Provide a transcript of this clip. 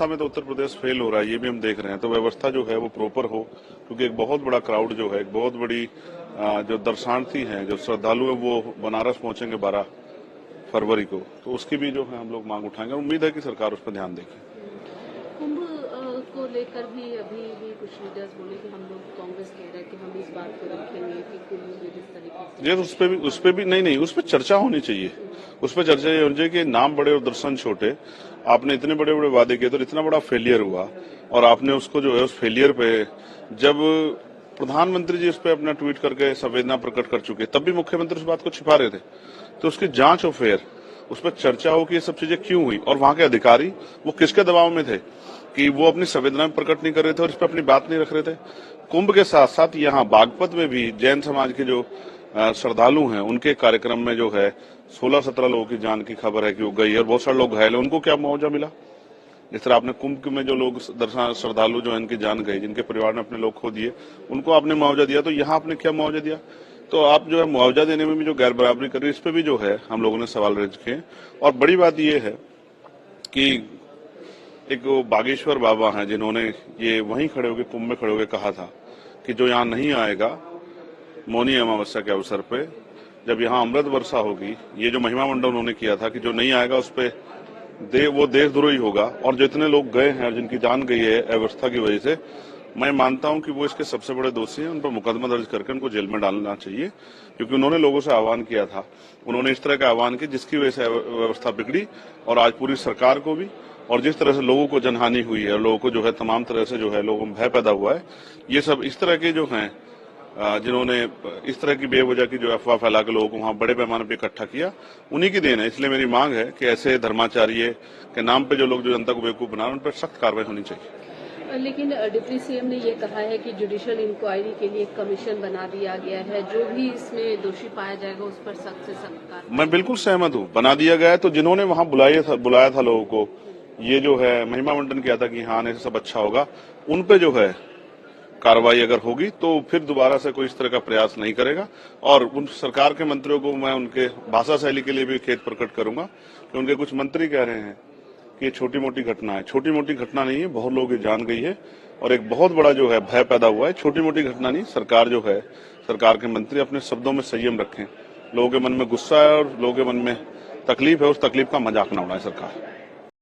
व्यवस्था में तो उत्तर प्रदेश फेल हो रहा है, ये भी हम देख रहे हैं। तो व्यवस्था जो है वो प्रॉपर हो, क्योंकि एक बहुत बड़ा क्राउड जो है, एक बहुत बड़ी जो दर्शनार्थी हैं, जो श्रद्धालु हैं, वो बनारस पहुंचेंगे 12 फरवरी को, तो उसकी भी जो है हम लोग मांग उठाएंगे। उम्मीद है कि सरकार उस पर ध्यान देगी। कुंभ को लेकर भी अभी भी कुछ लीडर्स बोले कि हम लोग, कांग्रेस कह रहा है कि हम इस बात को रखेंगे कि कुंभ में जिस तरीके से, ये उस पे भी नहीं, उस पर चर्चा होनी चाहिए। उस पर चर्चा ये होनी चाहिए कि नाम बड़े और दर्शन छोटे। आपने इतने बड़े बड़े वादे किए, तो इतना बड़ा फेलियर हुआ, और आपने उसको जो है उस फेलियर पे, जब प्रधानमंत्री जी उस पर अपना ट्वीट करके संवेदना प्रकट कर चुके, तब भी मुख्यमंत्री उस बात को छिपा रहे थे। तो उसकी जांच हो, फिर उस पर चर्चा हो कि ये सब चीजें क्यों हुई, और वहां के अधिकारी वो किसके दबाव में थे कि वो अपनी संवेदना प्रकट नहीं कर रहे थे और इस पर अपनी बात नहीं रख रहे थे। कुंभ के साथ साथ यहाँ बागपत में भी जैन समाज के जो श्रद्धालु हैं, उनके कार्यक्रम में जो है 16-17 लोगों की जान की खबर है कि वो गई, और बहुत सारे लोग घायल हैं। उनको क्या मुआवजा मिला? जिस तरह आपने कुंभ में जो लोग दर्शन श्रद्धालु जो इनकी जान गई, जिनके परिवार ने अपने लोग खो दिए, उनको आपने मुआवजा दिया, तो यहाँ आपने क्या मुआवजा दिया? तो आप जो है मुआवजा देने में भी जो गैर बराबरी कर रही है, इस पे भी जो है हम लोगों ने सवाल रेज किए। और बड़ी बात यह है कि एक वो बागेश्वर बाबा हैं, जिन्होंने ये वहीं खड़े होकर, कुंभ में खड़े होकर कहा था कि जो यहाँ नहीं आएगा मौनी अमावस्या के अवसर पे, जब यहाँ अमृत वर्षा होगी, ये जो महिमा मंडल उन्होंने किया था कि जो नहीं आएगा उस पे वो देशद्रोही होगा। और जो इतने लोग गए हैं और जिनकी जान गई है अव्यवस्था की वजह से, मैं मानता हूं कि वो इसके सबसे बड़े दोषी हैं। उन पर मुकदमा दर्ज करके उनको जेल में डालना चाहिए, क्योंकि उन्होंने लोगों से आह्वान किया था। उन्होंने इस तरह का आह्वान किया जिसकी वजह से व्यवस्था बिगड़ी, और आज पूरी सरकार को भी, और जिस तरह से लोगों को जनहानि हुई है, लोगों को जो है तमाम तरह से जो है लोगों में भय पैदा हुआ है, ये सब इस तरह के जो हैं जिन्होंने इस तरह की बेवजह की जो अफवाह फैला के लोगों को वहां बड़े पैमाने पर इकट्ठा किया, उन्हीं की देन है। इसलिए मेरी मांग है कि ऐसे धर्माचार्य के नाम पे जो लोग जो जनता को बेवकूफ बना रहे हैं, उन पर सख्त कार्रवाई होनी चाहिए। लेकिन डिप्टी सीएम ने ये कहा है कि जुडिशियल इंक्वायरी के लिए कमीशन बना दिया गया है, जो भी इसमें दोषी पाया जाएगा उस पर सख्त से सख्त कार्रवाई। मैं बिल्कुल सहमत हूँ, बना दिया गया है। तो जिन्होंने वहां बुलाया था लोगों को, ये जो है महिमा मंडन किया था कि हाँ आने से सब अच्छा होगा, उन पे जो है कार्रवाई अगर होगी तो फिर दोबारा से कोई इस तरह का प्रयास नहीं करेगा। और उन सरकार के मंत्रियों को मैं उनके भाषा शैली के लिए भी खेद प्रकट करूंगा कि उनके कुछ मंत्री कह रहे हैं कि ये छोटी मोटी घटना है। छोटी मोटी घटना नहीं है, बहुत लोगों की जान गई है और एक बहुत बड़ा जो है भय पैदा हुआ है। छोटी मोटी घटना नहीं। सरकार जो है, सरकार के मंत्री अपने शब्दों में संयम रखें। लोगों के मन में गुस्सा है और लोगों के मन में तकलीफ है, उस तकलीफ का मजाक न उड़ाए सरकार।